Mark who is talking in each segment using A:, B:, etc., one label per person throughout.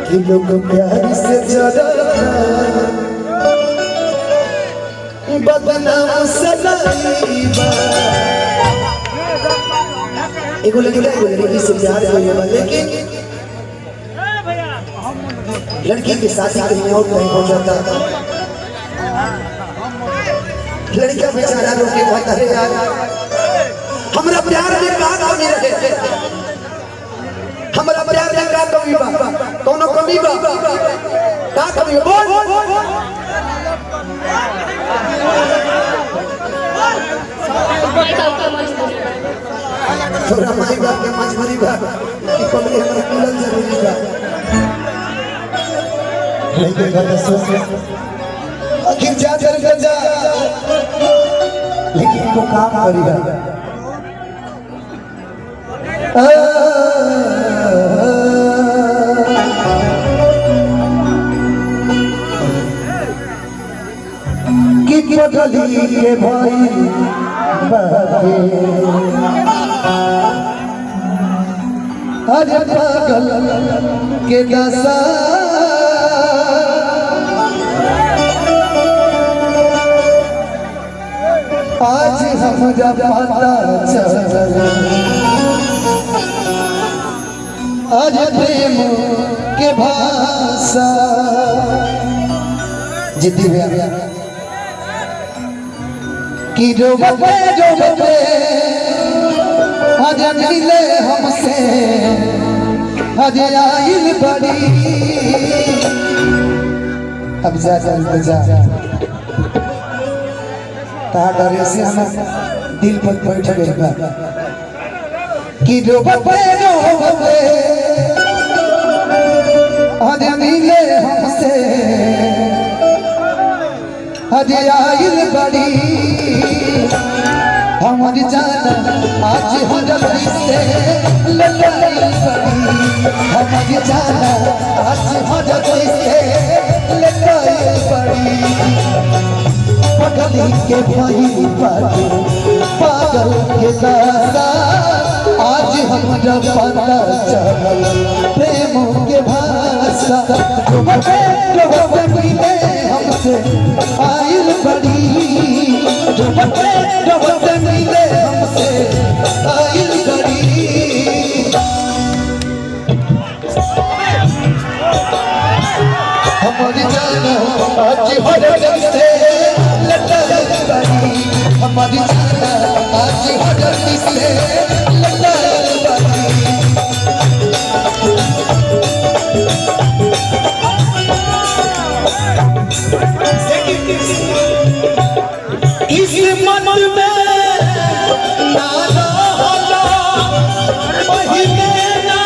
A: कि लोग प्यार से ज्यादा बदनाम सलाइबा। एगो लड़की से प्यार होने वाले लेकिन लड़की के साथ कहीं और कहीं हो जाता। लड़का बेचारा रोके कहता है यार हमरा प्यार में का कमी रहे, हमरा प्यार में का कमी बा, कोनो कमी बा का कमी बोल। थोड़ा माई बाप के मजबूरी बा कि कमी हमरा मिलल जरूरी बा। लेकिन गलत सोच आखिर जा लेकिन वो काम करेगा। कि पगली के भाई बाबे अरे पागल के दशा आज हमरा पता चल आज प्रेम के भाषा जिद्दी भैया कि रोबे आज मिले हमसे आज आइल बड़ी। अब जा डरे से हम दिल पर बैठ गए कि रोबे आज मिले हमसे आज आइल बड़ी। हमारी जान आज हमारी से लड़ाई बड़ी, हमारी जान आज हमारी से लड़ाई बड़ी। पगली के भाई बाबू पागल के दादा आज हमरा पता चल प्रेम के भाषा। रोबे मिले हमसे आइल बड़ी, रोबे मिले हमसे आइल बड़ी। हमारी जान आज हमारी से लड़ाई बड़ी, हमारी जान आज हमारी से लड़ाई बड़ी। इस मन में ना रहला पहिले ना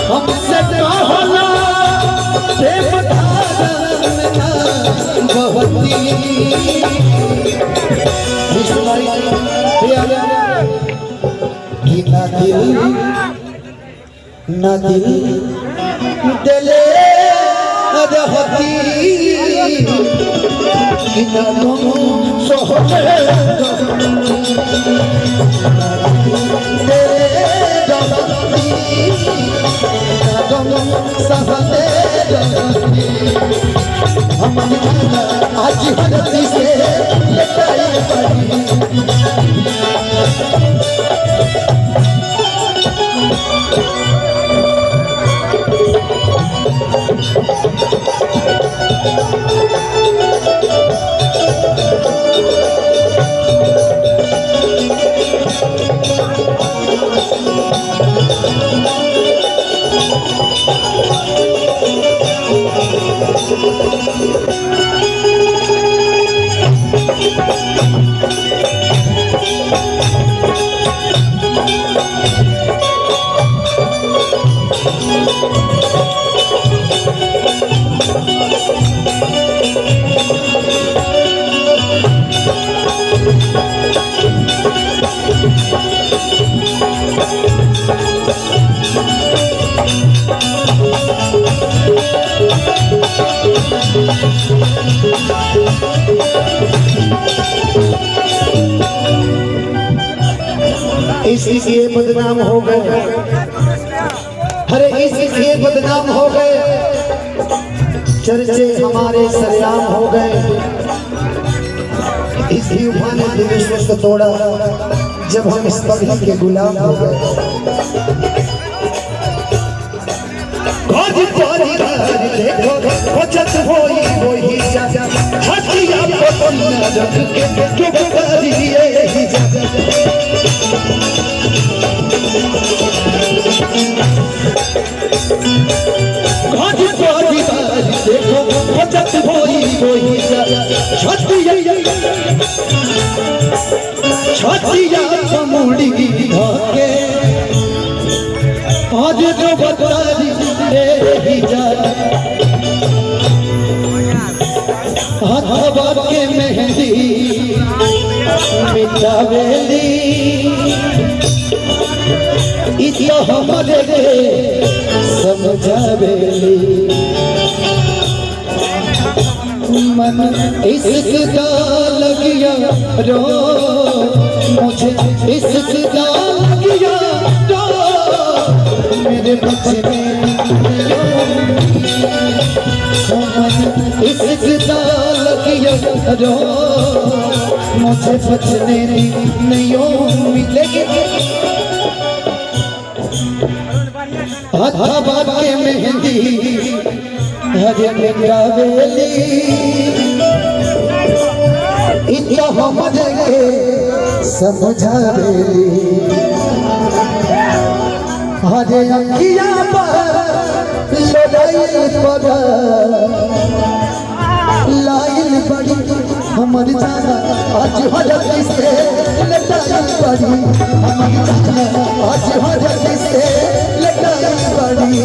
A: हमसे कहला प्रेम धारण ना बहुती। ना दिल दिले रहती ना तुम सोहते हम आज हरती से लड़ाई पड़ी। इसलिए बदनाम हो गए। अरे इसलिए बदनाम हो गए, चर्चे हमारे सरेआम हो गए। इस युवा ने दिल विश्वास को तोड़ा जब हम इस पगड़ी के गुलाम हो गए। देखो बचत होई वही जा हटिया पतन रख के क्यों बता दिए ही जा। देखो बचत होई वही जा छतिया मुड़ी धके आज जो बता ही जा। हवा के मेहंदी मिटावेली इतना हमारे समझावेली। मन इसका लगिया रो मुझे इसका लगिया रो मेरे बचने इसका लगिया रो मुझे बचने नहीं मिलेगी। हवा के मेहंदी हरे मिटावेली इतना हमारे समझावेली। हरे अखिया पर लड़ाई पर लाइन बड़ी हमारी जाना आज हजर से लड़ाई बड़ी हमारी जाना आज हजर से लड़ाई बड़ी।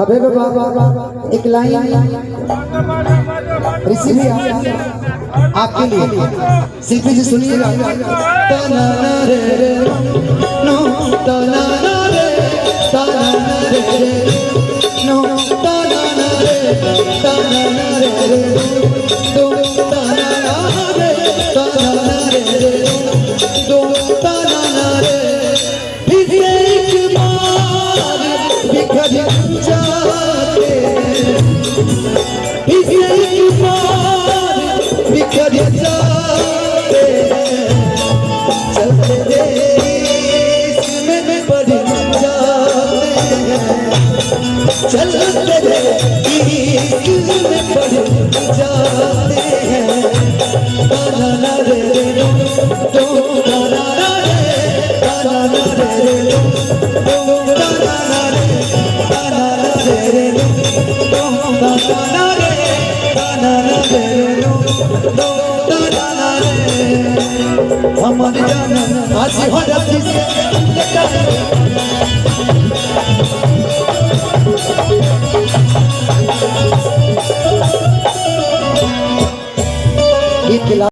A: अबे बाबा एक लाइन ऋषि भैया आपके लिए शिल्पी जी सुनिएगा। तना रे रे नो तना रे तना रे नो तना रे तना रे दो तना रे तना रे दो तना रे एक बार बिखर जाते एक बार बिखर जाते चलते देश में पड़ जाते चलते देश में पड़ जाते हैं। ताना रे रे दो ताना रे ताना रे दो ताना रे ताना रे दो ताना रे ताना रे दो ताना रे हमारी जान आज हर किसी